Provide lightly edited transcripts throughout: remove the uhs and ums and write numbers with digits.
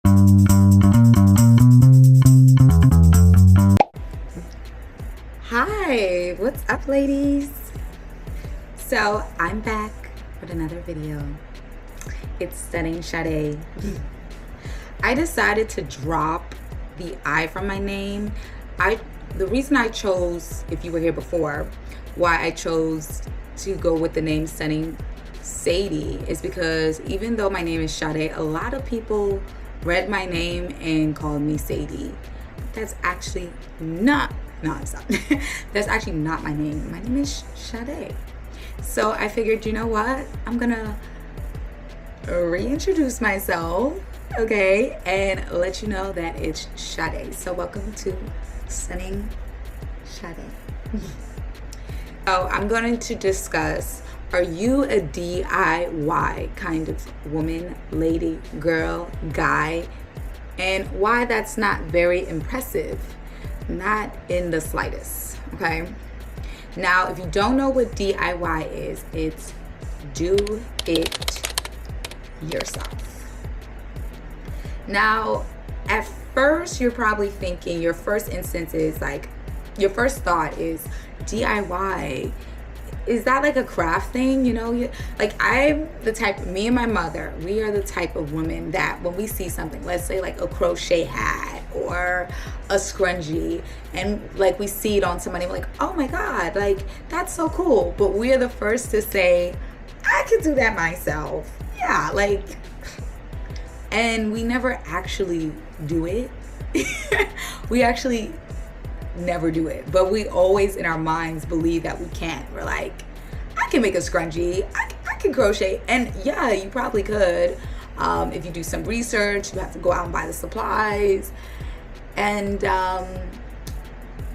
Hi, what's up, ladies? So I'm back with another video. It's Stunning Sade. I decided to drop the I from my name. The reason I chose, if you were here before, why I chose to go with the name Stunning Sadie is because even though my name is Sade, a lot of people read my name and called me Sadie. That's actually not, no, it's not. That's actually not my name. My name is Sade. So I figured, you know what? I'm gonna reintroduce myself, okay, and let you know that it's Sade. So welcome to Stunning Sade. So I'm going to discuss, are you a DIY kind of woman, lady, girl, guy, and why that's not very impressive? Not in the slightest, okay? Now, if you don't know what DIY is, it's do it yourself. Now, at first, you're probably thinking, your first instance is like, your first thought is DIY. Is that like a craft thing? You know, like I'm the type, me and my mother, we are the type of women that when we see something, let's say like a crochet hat or a scrunchie, and like we see it on somebody, we're like, oh my God, like that's so cool. But we are the first to say, I could do that myself. Yeah, like, and we never actually do it. We actually never do it, but we always in our minds believe that we can. We're like, I can make a scrunchie, I can crochet, and yeah, you probably could. If you do some research, you have to go out and buy the supplies, and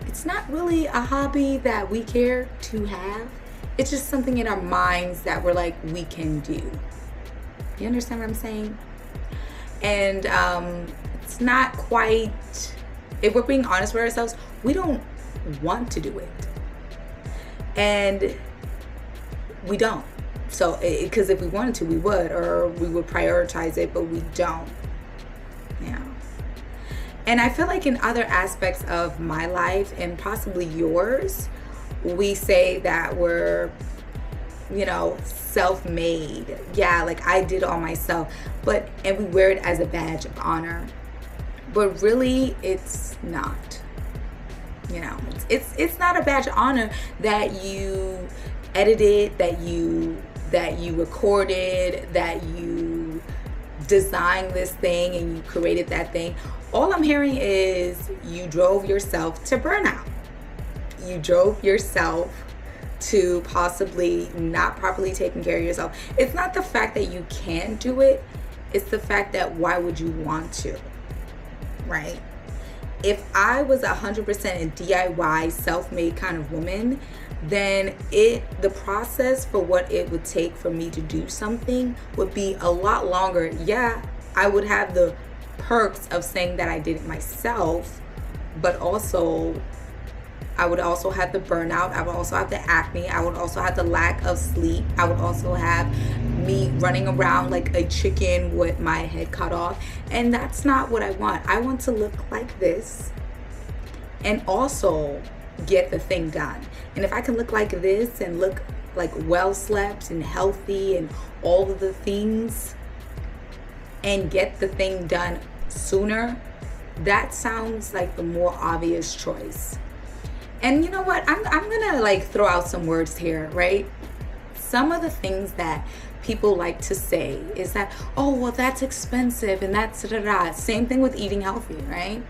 it's not really a hobby that we care to have. It's just something in our minds that we're like, we can do. You understand what I'm saying? And it's not quite, if we're being honest with ourselves, we don't want to do it. And we don't. So, because if we wanted to, we would, or we would prioritize it, but we don't. Yeah. And I feel like in other aspects of my life and possibly yours, we say that we're, you know, self-made. Yeah, like I did all myself, and we wear it as a badge of honor. But really, it's not. You know, it's not a badge of honor that you edited, that you recorded, that you designed this thing and you created that thing. All I'm hearing is you drove yourself to burnout. You drove yourself to possibly not properly taking care of yourself. It's not the fact that you can't do it. It's the fact that why would you want to? Right? If I was 100% a DIY self-made kind of woman, then the process for what it would take for me to do something would be a lot longer. Yeah, I would have the perks of saying that I did it myself, but also I would also have the burnout. I would also have the acne. I would also have the lack of sleep. I would also have me running around like a chicken with my head cut off. And that's not what I want. I want to look like this and also get the thing done. And if I can look like this and look like well slept and healthy and all of the things and get the thing done sooner, that sounds like the more obvious choice. And you know what? I'm gonna like throw out some words here, right? Some of the things that people like to say is that, oh, well, that's expensive and that's da-da-da. Same thing with eating healthy, right?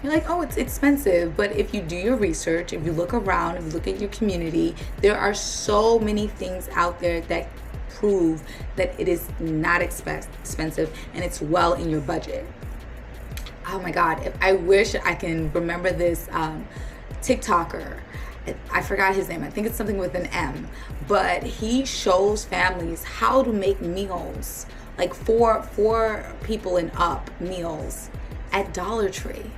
You're like, oh, it's expensive. But if you do your research, if you look around, if you look at your community, there are so many things out there that prove that it is not expensive and it's well in your budget. Oh my God, I wish I can remember this TikToker. I forgot his name. I think it's something with an M. But he shows families how to make meals, like four people and up meals at Dollar Tree.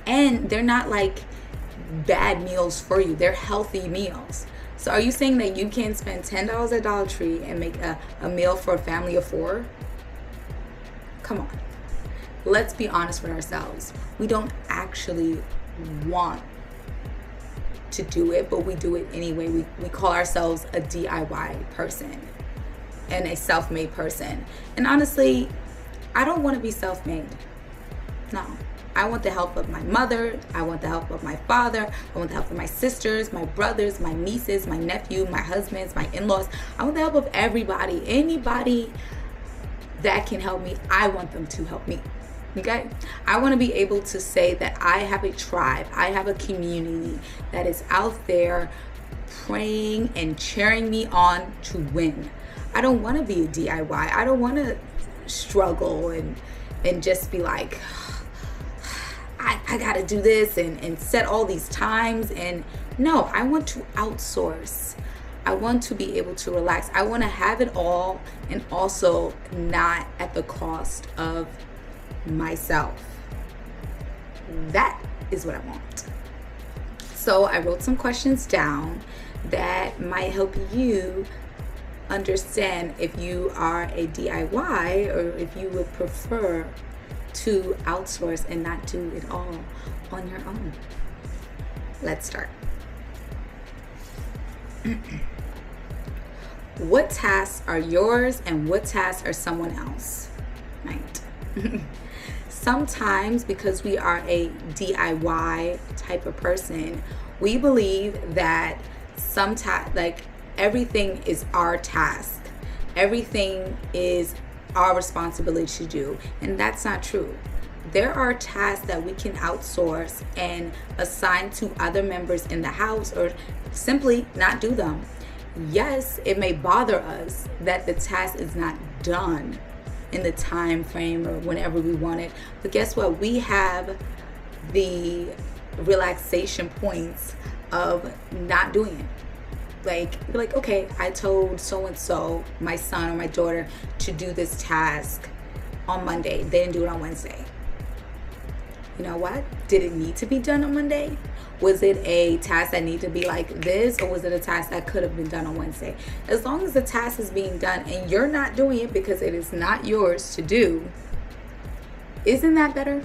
And they're not like bad meals for you. They're healthy meals. So are you saying that you can spend $10 at Dollar Tree and make a meal for a family of 4? Come on. let's be honest with ourselves. We don't actually want to do it, but we do it anyway. We call ourselves a DIY person and a self-made person. And honestly, I don't want to be self-made. No. I want the help of my mother. I want the help of my father. I want the help of my sisters, my brothers, my nieces, my nephew, my husbands, my in-laws. I want the help of everybody. Anybody that can help me, I want them to help me. Okay? I want to be able to say that I have a tribe. I have a community that is out there praying and cheering me on to win. I don't want to be a DIY. I don't want to struggle and just be like, I got to do this and set all these times. And no, I want to outsource. I want to be able to relax. I want to have it all, and also not at the cost of myself. That is what I want. So I wrote some questions down that might help you understand if you are a DIY or if you would prefer to outsource and not do it all on your own. Let's start. What tasks are yours and what tasks are someone else? Right. Sometimes, because we are a DIY type of person, we believe that sometimes, like, everything is our task. Everything is our responsibility to do, and that's not true. There are tasks that we can outsource and assign to other members in the house, or simply not do them. Yes, it may bother us that the task is not done in the time frame or whenever we want it, but guess what? We have the relaxation points of not doing it. Like, you're like, okay, I told so-and-so, my son or my daughter, to do this task on Monday. They didn't do it on Wednesday. You know what? Did it need to be done on Monday? Was it a task that needed to be like this, or was it a task that could have been done on Wednesday? As long as the task is being done and you're not doing it because it is not yours to do, isn't that better?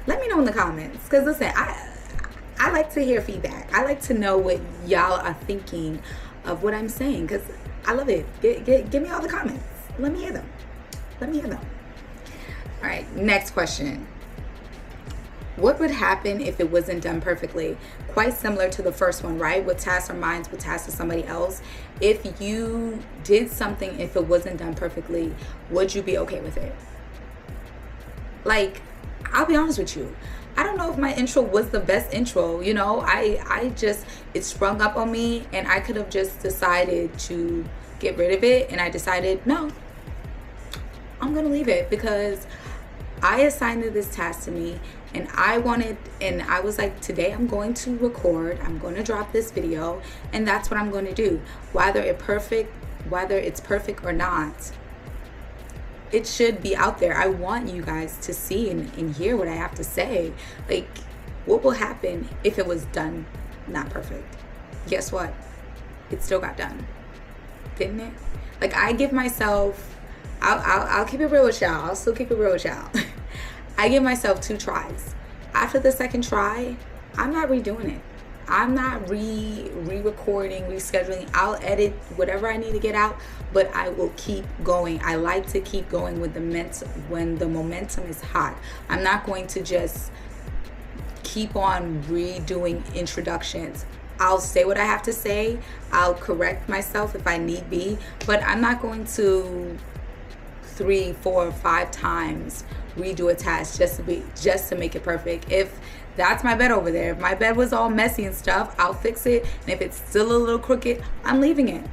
Let me know in the comments, because listen, I like to hear feedback. I like to know what y'all are thinking of what I'm saying, because I love it. Give me all the comments. Let me hear them. All right, next question. What would happen if it wasn't done perfectly? Quite similar to the first one, right? What tasks are mine, what tasks are somebody else? If you did something, if it wasn't done perfectly, would you be okay with it? Like, I'll be honest with you. I don't know if my intro was the best intro. You know, it sprung up on me, and I could have just decided to get rid of it. And I decided, no, I'm going to leave it, because I assigned this task to me, and I was like, today I'm going to record, I'm going to drop this video, and that's what I'm going to do. Whether it's perfect or not, it should be out there. I want you guys to see and hear what I have to say. Like, what will happen if it was done not perfect? Guess what? It still got done, didn't it? Like, I give myself, I'll keep it real with y'all. I'll still keep it real with y'all. I give myself 2 tries. After the second try, I'm not redoing it. I'm not re-recording, rescheduling. I'll edit whatever I need to get out, but I will keep going. I like to keep going when the momentum is hot. I'm not going to just keep on redoing introductions. I'll say what I have to say. I'll correct myself if I need be, but I'm not going to 3, 4, 5 times redo a task just to make it perfect. If that's my bed over there, if my bed was all messy and stuff, I'll fix it. And if it's still a little crooked, I'm leaving it.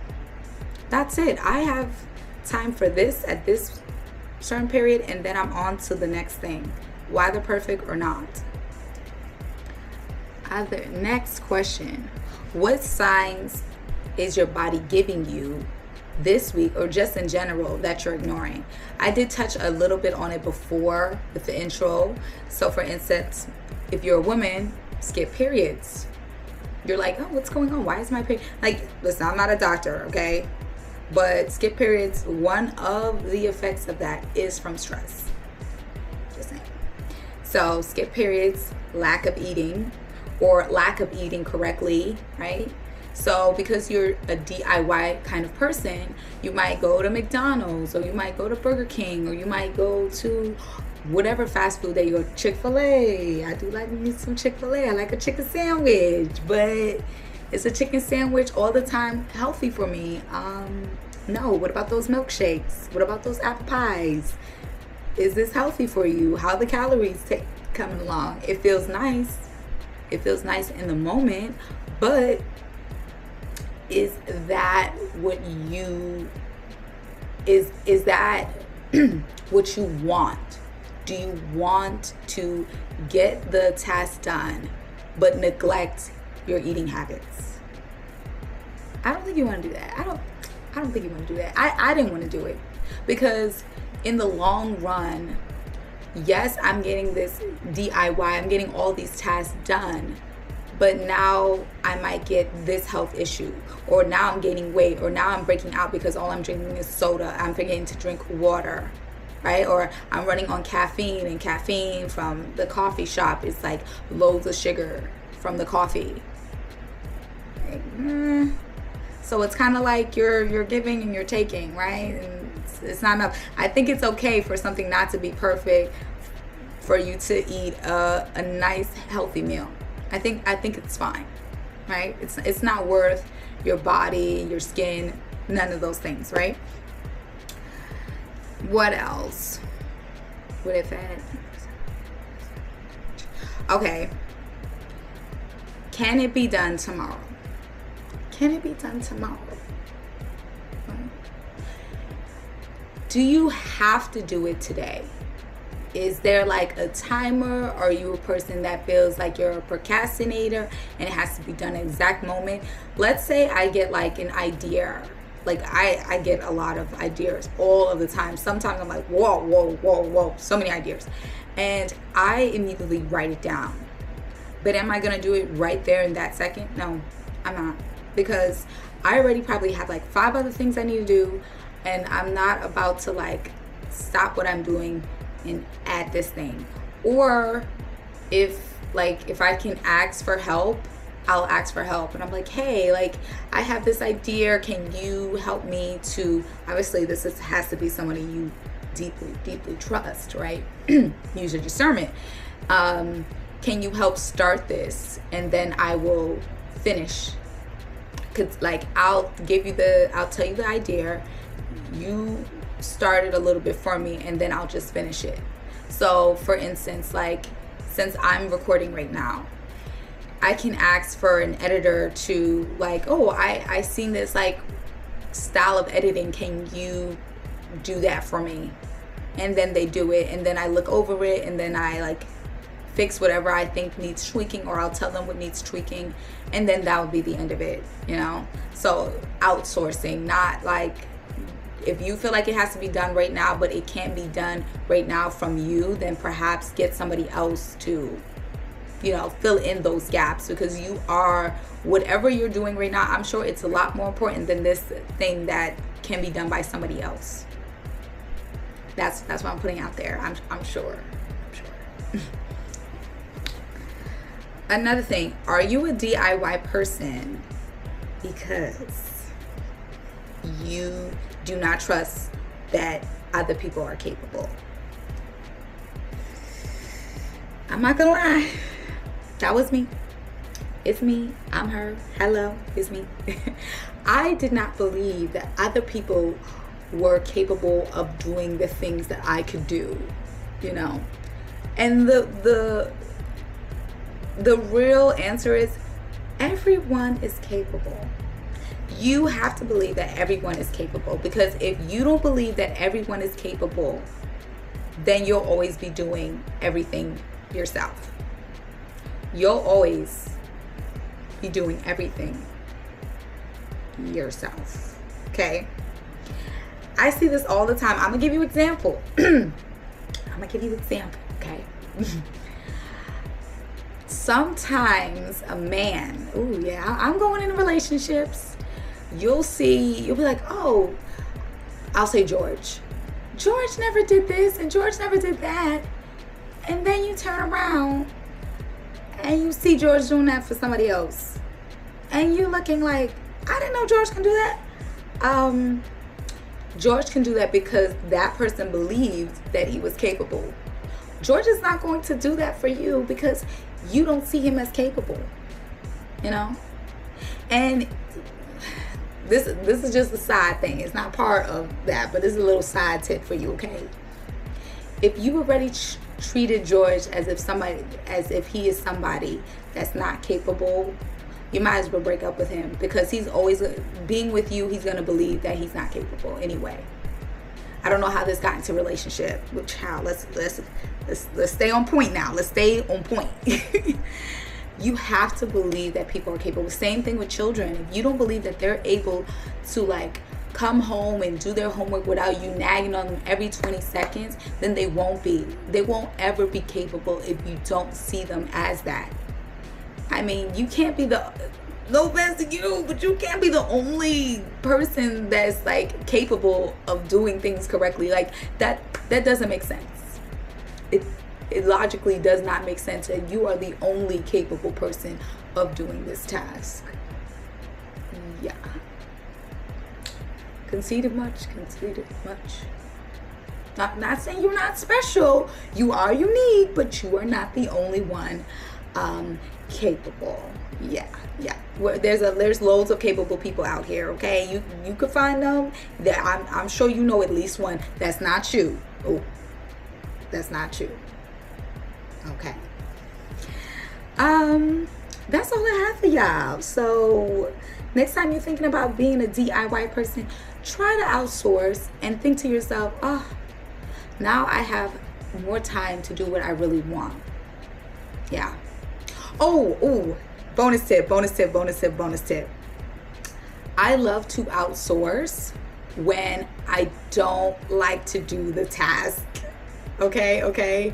That's it. I have time for this at this certain period, and then I'm on to the next thing, whether perfect or not. Next question. What signs is your body giving you this week, or just in general, that you're ignoring? I did touch a little bit on it before with the intro. So for instance, if you're a woman, skip periods. You're like, oh, what's going on? Why is my period? Like, listen, I'm not a doctor, okay? But skip periods, one of the effects of that is from stress. the same. So skip periods, lack of eating, or lack of eating correctly, right? So because you're a DIY kind of person, you might go to McDonald's, or you might go to Burger King, or you might go to whatever fast food that you go. Chick-fil-A. I do like me some Chick-fil-A. I like a chicken sandwich, but is a chicken sandwich all the time healthy for me? No. What about those milkshakes? What about those apple pies? Is this healthy for you? How are the calories coming along? It feels nice. It feels nice in the moment, but is that what you is that what you want? Do you want to get the task done but neglect your eating habits? I don't think you want to do that. I don't think you want to do that. I didn't want to do it, because in the long run, yes, I'm getting this DIY, I'm getting all these tasks done, but now I might get this health issue, or now I'm gaining weight, or now I'm breaking out because all I'm drinking is soda. I'm forgetting to drink water, right? Or I'm running on caffeine, and caffeine from the coffee shop is like loads of sugar from the coffee. Like, so it's kind of like you're giving and you're taking, right? And it's not enough. I think it's okay for something not to be perfect, for you to eat a nice healthy meal. I think it's fine, right? It's not worth your body, your skin, none of those things, right? What else? What if it? Okay. Can it be done tomorrow? Can it be done tomorrow? Do you have to do it today? Is there like a timer? Or are you a person that feels like you're a procrastinator and it has to be done at exact moment? Let's say I get like an idea. Like I get a lot of ideas all of the time. Sometimes I'm like, whoa, so many ideas. And I immediately write it down. But am I gonna do it right there in that second? No, I'm not. Because I already probably have like 5 other things I need to do, and I'm not about to like stop what I'm doing and add this thing. Or if I can ask for help, I'll ask for help. And I'm like, hey, like I have this idea, can you help me to, obviously has to be somebody you deeply trust, right? Use your discernment. Can you help start this, and then I will finish? Cause like I'll tell you the idea, you start it a little bit for me, and then I'll just finish it. So for instance, like since I'm recording right now, I can ask for an editor to like, oh, I seen this like style of editing, can you do that for me? And then they do it, and then I look over it, and then I like fix whatever I think needs tweaking, or I'll tell them what needs tweaking, and then that would be the end of it, you know? So outsourcing, not like, if you feel like it has to be done right now, but it can't be done right now from you, then perhaps get somebody else to, you know, fill in those gaps, because you are, whatever you're doing right now, I'm sure it's a lot more important than this thing that can be done by somebody else. That's what I'm putting out there. I'm sure. Another thing, are you a DIY person because you do not trust that other people are capable? I'm not gonna lie, that was me. It's me. I'm her. Hello, it's me. I did not believe that other people were capable of doing the things that I could do, you know. And the real answer is everyone is capable. You have to believe that everyone is capable, because if you don't believe that everyone is capable, then you'll always be doing everything yourself. You'll always be doing everything yourself. Okay? I see this all the time. I'm gonna give you an example. Okay? Sometimes a man, I'm going into relationships. You'll be like, oh, I'll say George never did this and George never did that. And then you turn around and you see George doing that for somebody else. And you're looking like, I didn't know George can do that. George can do that because that person believed that he was capable. George is not going to do that for you because you don't see him as capable, you know? And this is just a side thing. It's not part of that, but it's a little side tip for you, okay? If you already treated George as if he is somebody that's not capable, you might as well break up with him, because he's always being with you. He's gonna believe that he's not capable anyway. I don't know how this got into relationship with child. Let's stay on point now. Let's stay on point. You have to believe that people are capable. Same thing with children. If you don't believe that they're able to like come home and do their homework without you nagging on them every 20 seconds, then they won't be. They won't ever be capable if you don't see them as that. I mean, you can't be no offense to you, but you can't be the only person that's like capable of doing things correctly. Like that doesn't make sense. It logically does not make sense that you are the only capable person of doing this task. Yeah. Conceited much. Not saying you're not special. You are unique, but you are not the only one capable. Yeah. There's loads of capable people out here, okay? You could find them. I'm sure you know at least one. That's not you. Oh, that's not you. Okay. That's all I have for y'all. So next time you're thinking about being a DIY person, try to outsource and think to yourself, oh, now I have more time to do what I really want. Yeah. Oh, bonus tip. I love to outsource when I don't like to do the task. Okay.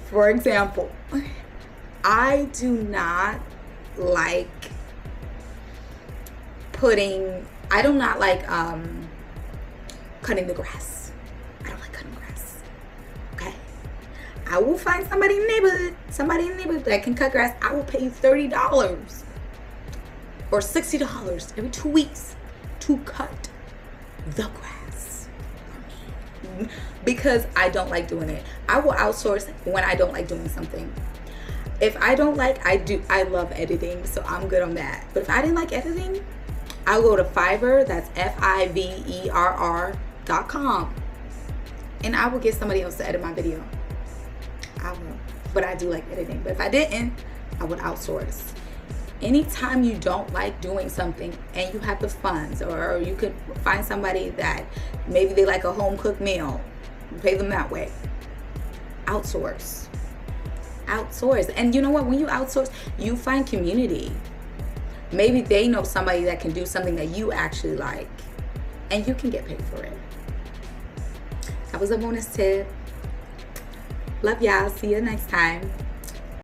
For example, I do not like cutting the grass. I don't like cutting grass. Okay. I will find somebody in the neighborhood that can cut grass. I will pay you $30 or $60 every 2 weeks to cut the grass for me, because I don't like doing it. I will outsource when I don't like doing something. If I don't like, I love editing, so I'm good on that. But if I didn't like editing, I'll go to Fiverr, that's Fiverr.com, and I will get somebody else to edit my video. I will, but I do like editing. But if I didn't, I would outsource. Anytime you don't like doing something and you have the funds, or you could find somebody that maybe they like a home cooked meal, pay them that way. Outsource. And you know what? When you outsource, you find community. Maybe they know somebody that can do something that you actually like, and you can get paid for it. That was a bonus tip. Love y'all. See you next time.